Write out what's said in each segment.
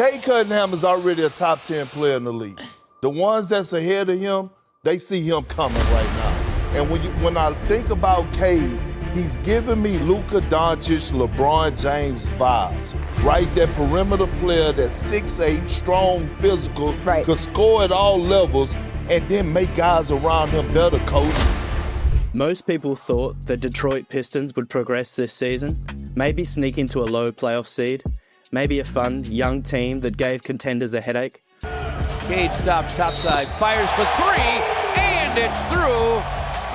Cade Cunningham is already a top 10 player in the league. The ones that's ahead of him, they see him coming right now. And when I think about Cade, he's giving me Luka Doncic, LeBron James vibes, right? That perimeter player that's 6'8", strong, physical, could score at all levels, and then make guys around him better, coach. Most people thought the Detroit Pistons would progress this season, maybe sneak into a low playoff seed, maybe a fun, young team that gave contenders a headache. Cade stops topside, fires for three, and it's through.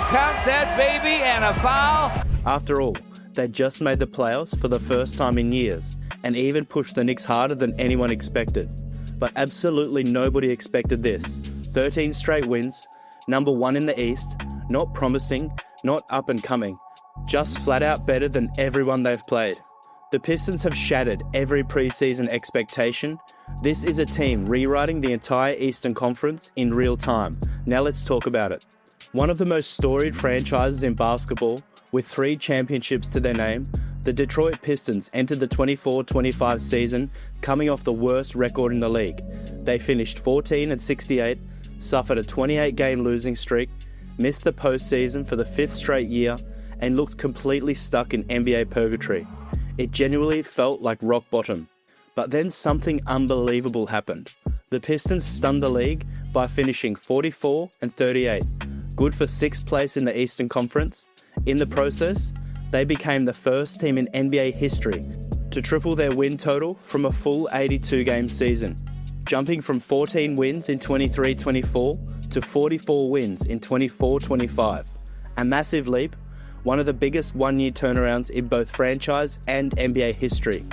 Count that baby, and a foul. After all, they just made the playoffs for the first time in years and even pushed the Knicks harder than anyone expected. But absolutely nobody expected this. 13 straight wins, number 1 in the East, not promising, not up and coming, just flat out better than everyone they've played. The Pistons have shattered every preseason expectation. This is a team rewriting the entire Eastern Conference in real time. Now let's talk about it. One of the most storied franchises in basketball, with 3 championships to their name, the Detroit Pistons entered the 24-25 season coming off the worst record in the league. They finished 14-68, suffered a 28-game losing streak, missed the postseason for the 5th straight year, and looked completely stuck in NBA purgatory. It genuinely felt like rock bottom. But then something unbelievable happened. The Pistons stunned the league by finishing 44-38, good for 6th place in the Eastern Conference. In the process, they became the first team in NBA history to triple their win total from a full 82-game season, jumping from 14 wins in 23-24 to 44 wins in 24-25. A massive leap, one of the biggest one-year turnarounds in both franchise and NBA history.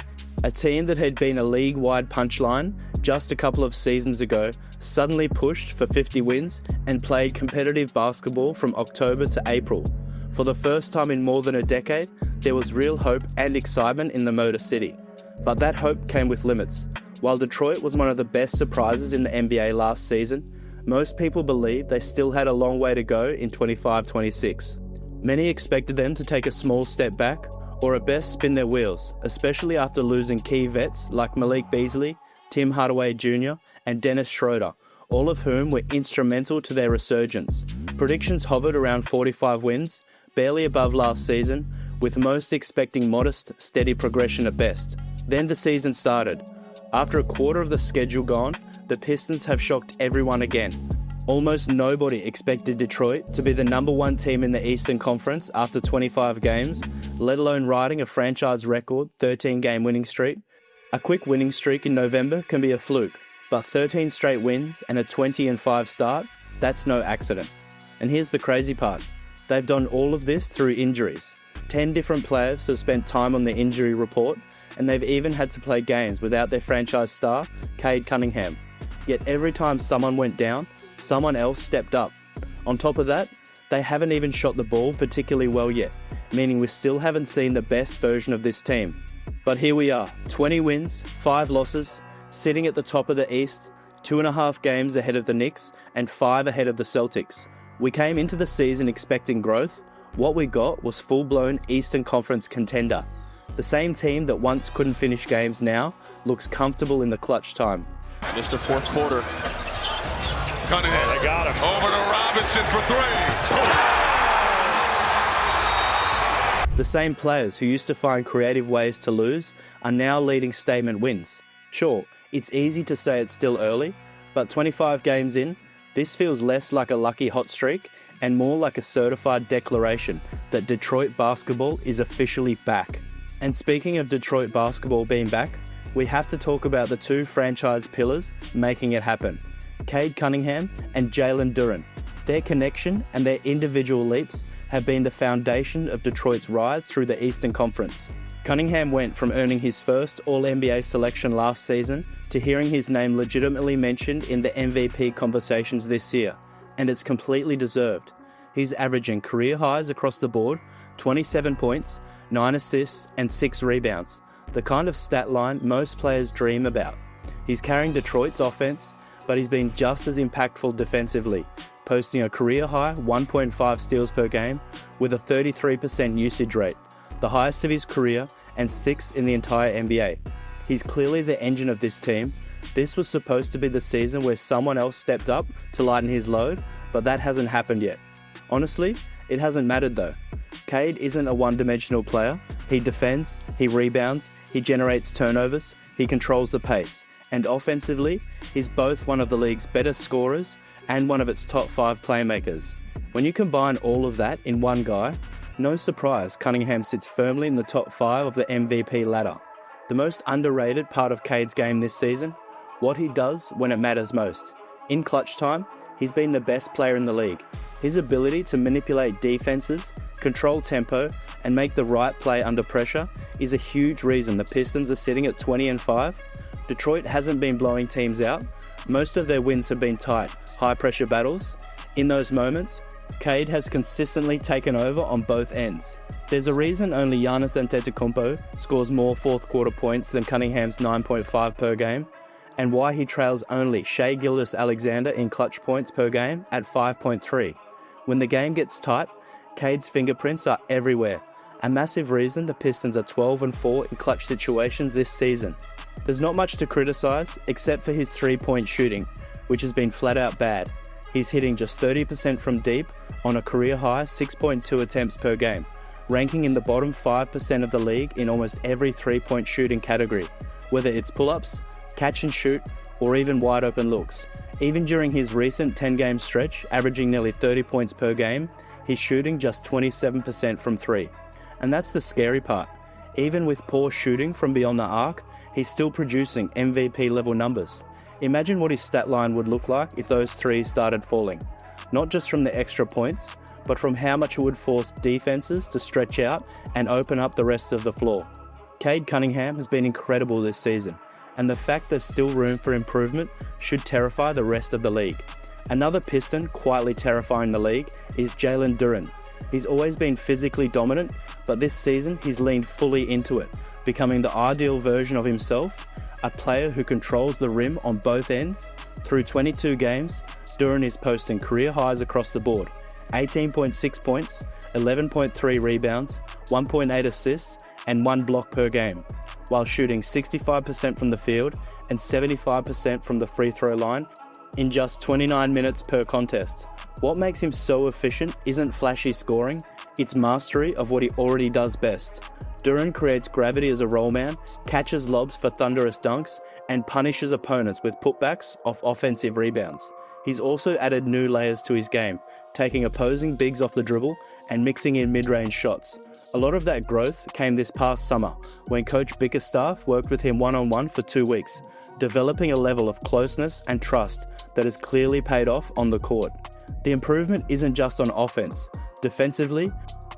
A team that had been a league-wide punchline just a couple of seasons ago suddenly pushed for 50 wins and played competitive basketball from October to April. For the first time in more than a decade, there was real hope and excitement in the Motor City. But that hope came with limits. While Detroit was one of the best surprises in the NBA last season, most people believed they still had a long way to go in 25-26. Many expected them to take a small step back, or at best spin their wheels, especially after losing key vets like Malik Beasley, Tim Hardaway Jr. and Dennis Schroeder, all of whom were instrumental to their resurgence. Predictions hovered around 45 wins, barely above last season, with most expecting modest, steady progression at best. Then the season started. After a quarter of the schedule gone, the Pistons have shocked everyone again. Almost nobody expected Detroit to be the number 1 team in the Eastern Conference after 25 games, let alone riding a franchise record 13-game winning streak. A quick winning streak in November can be a fluke, but 13 straight wins and a 20-5 start, that's no accident. And here's the crazy part. They've done all of this through injuries. 10 different players have spent time on the injury report, and they've even had to play games without their franchise star, Cade Cunningham. Yet every time someone went down, someone else stepped up. On top of that, they haven't even shot the ball particularly well yet, meaning we still haven't seen the best version of this team. But here we are, 20 wins, 5 losses, sitting at the top of the East, 2.5 games ahead of the Knicks, and 5 ahead of the Celtics. We came into the season expecting growth. What we got was full-blown Eastern Conference contender. The same team that once couldn't finish games now looks comfortable in the clutch time. Just a 4th quarter. Cunningham, they got him. Over to Robinson for 3. The same players who used to find creative ways to lose are now leading statement wins. Sure, it's easy to say it's still early, but 25 games in, this feels less like a lucky hot streak and more like a certified declaration that Detroit basketball is officially back. And speaking of Detroit basketball being back, we have to talk about the 2 franchise pillars making it happen. Cade Cunningham and Jalen Duren. Their connection and their individual leaps have been the foundation of Detroit's rise through the Eastern Conference. Cunningham went from earning his first All-NBA selection last season to hearing his name legitimately mentioned in the MVP conversations this year, and it's completely deserved. He's averaging career highs across the board, 27 points, 9 assists and 6 rebounds, the kind of stat line most players dream about. He's carrying Detroit's offense, but he's been just as impactful defensively, posting a career-high 1.5 steals per game with a 33% usage rate, the highest of his career and 6th in the entire NBA. He's clearly the engine of this team. This was supposed to be the season where someone else stepped up to lighten his load, but that hasn't happened yet. Honestly, it hasn't mattered though. Cade isn't a one-dimensional player. He defends, he rebounds, he generates turnovers, he controls the pace, and offensively, he's both one of the league's better scorers and one of its top 5 playmakers. When you combine all of that in one guy, no surprise Cunningham sits firmly in the top 5 of the MVP ladder. The most underrated part of Cade's game this season, what he does when it matters most. In clutch time, he's been the best player in the league. His ability to manipulate defenses, control tempo, and make the right play under pressure is a huge reason the Pistons are sitting at 20-5. Detroit hasn't been blowing teams out. Most of their wins have been tight, high-pressure battles. In those moments, Cade has consistently taken over on both ends. There's a reason only Giannis Antetokounmpo scores more fourth-quarter points than Cunningham's 9.5 per game, and why he trails only Shai Gilgeous-Alexander in clutch points per game at 5.3. When the game gets tight, Cade's fingerprints are everywhere. A massive reason the Pistons are 12-4 in clutch situations this season. There's not much to criticize except for his three-point shooting, which has been flat out bad. He's hitting just 30% from deep on a career-high 6.2 attempts per game, ranking in the bottom 5% of the league in almost every three-point shooting category, whether it's pull-ups, catch and shoot, or even wide-open looks. Even during his recent 10-game stretch, averaging nearly 30 points per game, he's shooting just 27% from three. And that's the scary part. Even with poor shooting from beyond the arc, he's still producing MVP-level numbers. Imagine what his stat line would look like if those threes started falling. Not just from the extra points, but from how much it would force defenses to stretch out and open up the rest of the floor. Cade Cunningham has been incredible this season, and the fact there's still room for improvement should terrify the rest of the league. Another Piston quietly terrifying the league is Jalen Duren. He's always been physically dominant, but this season he's leaned fully into it, becoming the ideal version of himself, a player who controls the rim on both ends. Through 22 games, Duren is posting career highs across the board: 18.6 points, 11.3 rebounds, 1.8 assists, and 1 block per game, while shooting 65% from the field and 75% from the free throw line in just 29 minutes per contest. What makes him so efficient isn't flashy scoring, it's mastery of what he already does best. Duren creates gravity as a roll man, catches lobs for thunderous dunks, and punishes opponents with putbacks off offensive rebounds. He's also added new layers to his game, taking opposing bigs off the dribble and mixing in mid-range shots. A lot of that growth came this past summer, when Coach Bickerstaff worked with him one-on-one for 2 weeks, developing a level of closeness and trust that has clearly paid off on the court. The improvement isn't just on offense. Defensively,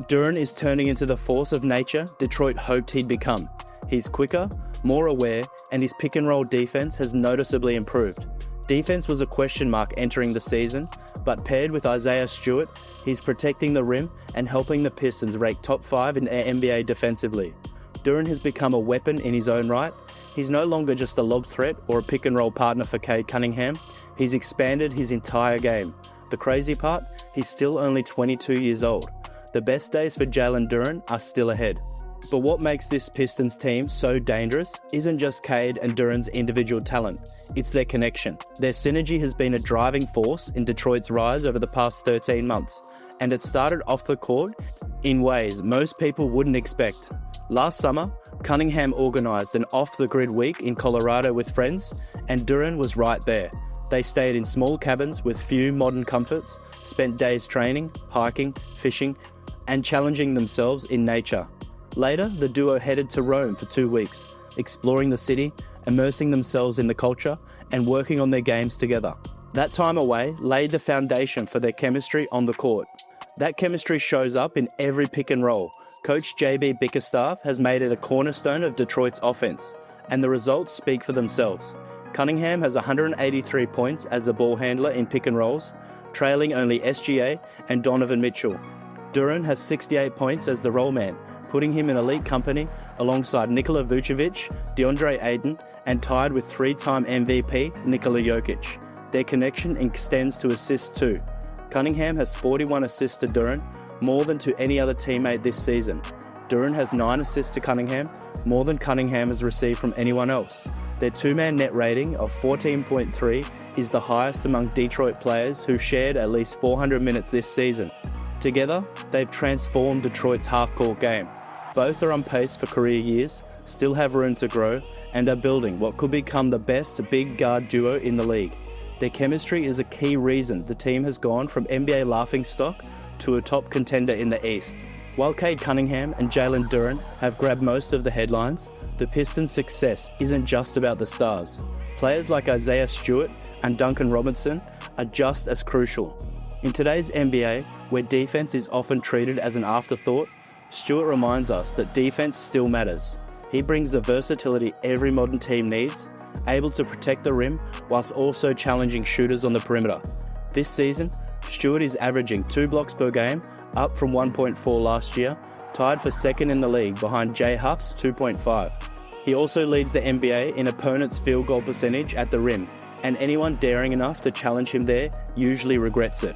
Duren is turning into the force of nature Detroit hoped he'd become. He's quicker, more aware, and his pick-and-roll defense has noticeably improved. Defense was a question mark entering the season, but paired with Isaiah Stewart, he's protecting the rim and helping the Pistons rank top 5 in the NBA defensively. Duren has become a weapon in his own right. He's no longer just a lob threat or a pick-and-roll partner for Cade Cunningham. He's expanded his entire game. The crazy part, he's still only 22 years old. The best days for Jalen Duren are still ahead. But what makes this Pistons team so dangerous isn't just Cade and Duren's individual talent, it's their connection. Their synergy has been a driving force in Detroit's rise over the past 13 months, and it started off the court in ways most people wouldn't expect. Last summer, Cunningham organised an off-the-grid week in Colorado with friends, and Duren was right there. They stayed in small cabins with few modern comforts, spent days training, hiking, fishing, and challenging themselves in nature. Later, the duo headed to Rome for 2 weeks, exploring the city, immersing themselves in the culture, and working on their games together. That time away laid the foundation for their chemistry on the court. That chemistry shows up in every pick and roll. Coach JB Bickerstaff has made it a cornerstone of Detroit's offense, and the results speak for themselves. Cunningham has 183 points as the ball handler in pick and rolls, trailing only SGA and Donovan Mitchell. Duren has 68 points as the roll man, putting him in elite company alongside Nikola Vucevic, DeAndre Ayton, and tied with three-time MVP Nikola Jokic. Their connection extends to assists too. Cunningham has 41 assists to Duren, more than to any other teammate this season. Duren has 9 assists to Cunningham, more than Cunningham has received from anyone else. Their two-man net rating of 14.3 is the highest among Detroit players who shared at least 400 minutes this season. Together, they've transformed Detroit's half-court game. Both are on pace for career years, still have room to grow, and are building what could become the best big guard duo in the league. Their chemistry is a key reason the team has gone from NBA laughingstock to a top contender in the East. While Cade Cunningham and Jalen Duren have grabbed most of the headlines, the Pistons' success isn't just about the stars. Players like Isaiah Stewart and Duncan Robinson are just as crucial. In today's NBA, where defense is often treated as an afterthought, Stewart reminds us that defense still matters. He brings the versatility every modern team needs, able to protect the rim whilst also challenging shooters on the perimeter. This season, Stewart is averaging 2 blocks per game, up from 1.4 last year, tied for second in the league behind Jay Huff's 2.5. He also leads the NBA in opponents' field goal percentage at the rim, and anyone daring enough to challenge him there usually regrets it.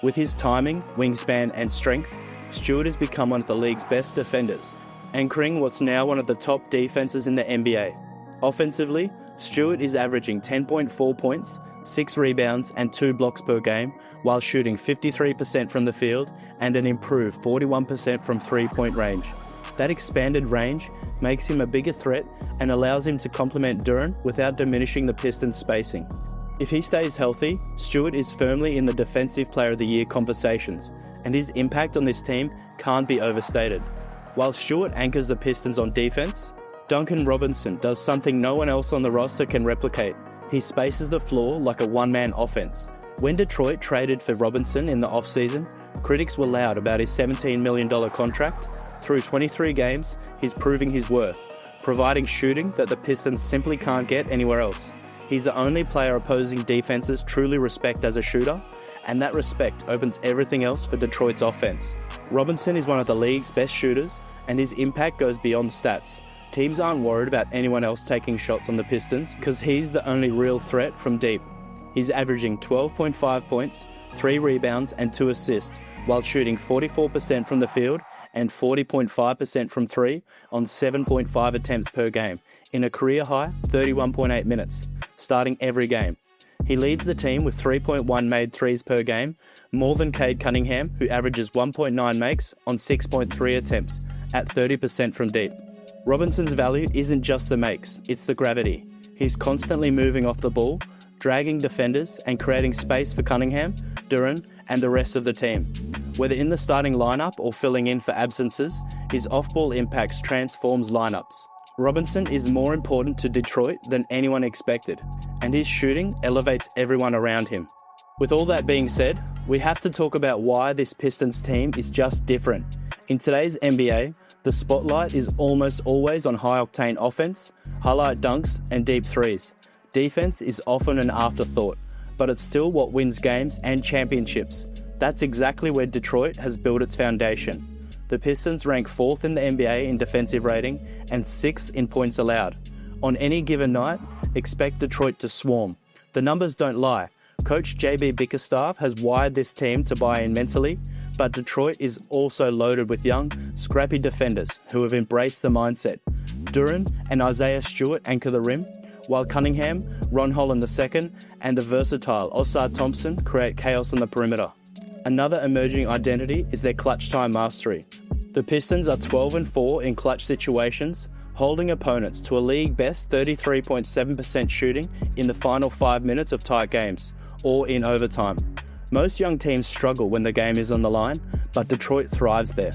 With his timing, wingspan and strength, Stewart has become one of the league's best defenders, anchoring what's now one of the top defenses in the NBA. Offensively, Stewart is averaging 10.4 points, 6 rebounds and 2 blocks per game, while shooting 53% from the field and an improved 41% from three-point range. That expanded range makes him a bigger threat and allows him to complement Duren without diminishing the Pistons' spacing. If he stays healthy, Stewart is firmly in the Defensive Player of the Year conversations, and his impact on this team can't be overstated. While Stewart anchors the Pistons on defense, Duncan Robinson does something no one else on the roster can replicate. He spaces the floor like a one-man offense. When Detroit traded for Robinson in the offseason, critics were loud about his $17 million contract. Through 23 games, he's proving his worth, providing shooting that the Pistons simply can't get anywhere else. He's the only player opposing defenses truly respect as a shooter, and that respect opens everything else for Detroit's offense. Robinson is one of the league's best shooters, and his impact goes beyond stats. Teams aren't worried about anyone else taking shots on the Pistons because he's the only real threat from deep. He's averaging 12.5 points, 3 rebounds and 2 assists, while shooting 44% from the field and 40.5% from 3 on 7.5 attempts per game, in a career-high 31.8 minutes, starting every game. He leads the team with 3.1 made threes per game, more than Cade Cunningham, who averages 1.9 makes on 6.3 attempts at 30% from deep. Robinson's value isn't just the makes, it's the gravity. He's constantly moving off the ball, dragging defenders and creating space for Cunningham, Duren and the rest of the team. Whether in the starting lineup or filling in for absences, his off-ball impacts transforms lineups. Robinson is more important to Detroit than anyone expected, and his shooting elevates everyone around him. With all that being said, we have to talk about why this Pistons team is just different. In today's NBA, the spotlight is almost always on high-octane offense, highlight dunks, and deep threes. Defense is often an afterthought, but it's still what wins games and championships. That's exactly where Detroit has built its foundation. The Pistons rank 4th in the NBA in defensive rating and 6th in points allowed. On any given night, expect Detroit to swarm. The numbers don't lie. Coach JB Bickerstaff has wired this team to buy in mentally, but Detroit is also loaded with young, scrappy defenders who have embraced the mindset. Duren and Isaiah Stewart anchor the rim, while Cunningham, Ron Holland II, and the versatile Ausar Thompson create chaos on the perimeter. Another emerging identity is their clutch time mastery. The Pistons are 12-4 in clutch situations, holding opponents to a league-best 33.7% shooting in the final 5 minutes of tight games, or in overtime. Most young teams struggle when the game is on the line, but Detroit thrives there.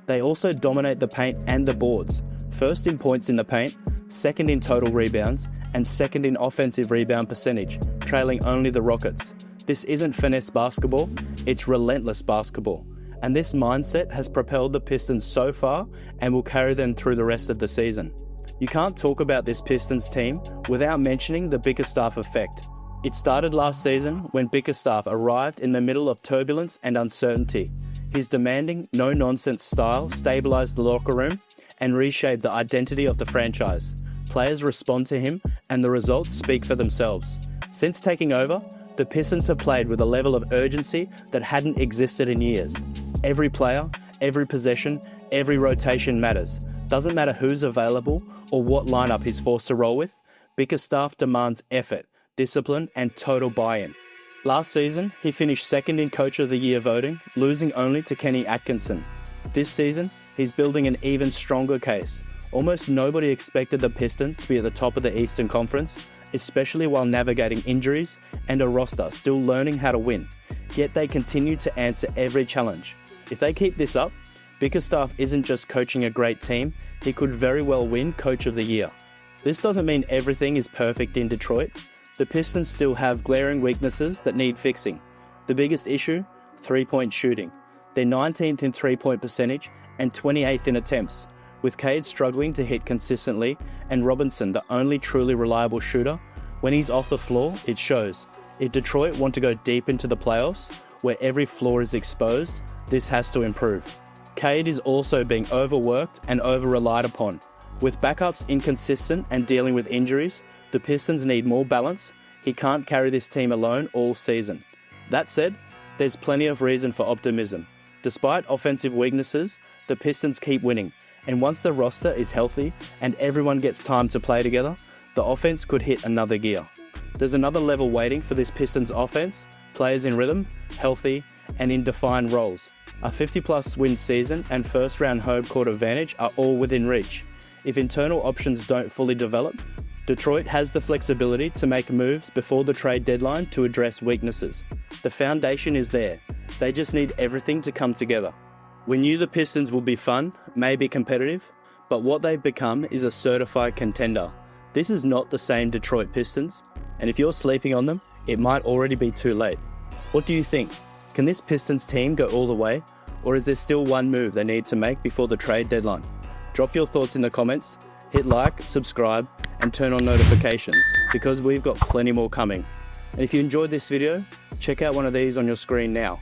They also dominate the paint and the boards, first in points in the paint, second in total rebounds, and second in offensive rebound percentage, trailing only the Rockets. This isn't finesse basketball, it's relentless basketball. And this mindset has propelled the Pistons so far and will carry them through the rest of the season. You can't talk about this Pistons team without mentioning the Bickerstaff effect. It started last season when Bickerstaff arrived in the middle of turbulence and uncertainty. His demanding, no-nonsense style stabilized the locker room and reshaped the identity of the franchise. Players respond to him and the results speak for themselves. Since taking over, the Pistons have played with a level of urgency that hadn't existed in years. Every player, every possession, Every rotation matters. Doesn't matter who's available or what lineup he's forced to roll with, Bickerstaff demands effort, discipline, and total buy-in. Last season, he finished second in Coach of the Year voting, losing only to Kenny Atkinson. This season, he's building an even stronger case. Almost nobody expected the Pistons to be at the top of the Eastern Conference, especially while navigating injuries and a roster still learning how to win. Yet they continue to answer every challenge. If they keep this up, Bickerstaff isn't just coaching a great team, he could very well win Coach of the Year. This doesn't mean everything is perfect in Detroit. The Pistons still have glaring weaknesses that need fixing. The biggest issue? 3-point shooting. They're 19th in 3-point percentage and 28th in attempts, with Cade struggling to hit consistently and Robinson the only truly reliable shooter. When he's off the floor, it shows. If Detroit want to go deep into the playoffs, where every flaw is exposed, this has to improve. Cade is also being overworked and over-relied upon. With backups inconsistent and dealing with injuries, the Pistons need more balance. He can't carry this team alone all season. That said, there's plenty of reason for optimism. Despite offensive weaknesses, the Pistons keep winning, and once the roster is healthy and everyone gets time to play together, the offense could hit another gear. There's another level waiting for this Pistons offense, players in rhythm, healthy, and in defined roles. A 50-plus win season and first-round home court advantage are all within reach. If internal options don't fully develop, Detroit has the flexibility to make moves before the trade deadline to address weaknesses. The foundation is there. They just need everything to come together. We knew the Pistons would be fun, maybe competitive, but what they've become is a certified contender. This is not the same Detroit Pistons, and if you're sleeping on them, it might already be too late. What do you think? Can this Pistons team go all the way, or is there still one move they need to make before the trade deadline? Drop your thoughts in the comments, hit like, subscribe, and turn on notifications, because we've got plenty more coming. And if you enjoyed this video, check out one of these on your screen now.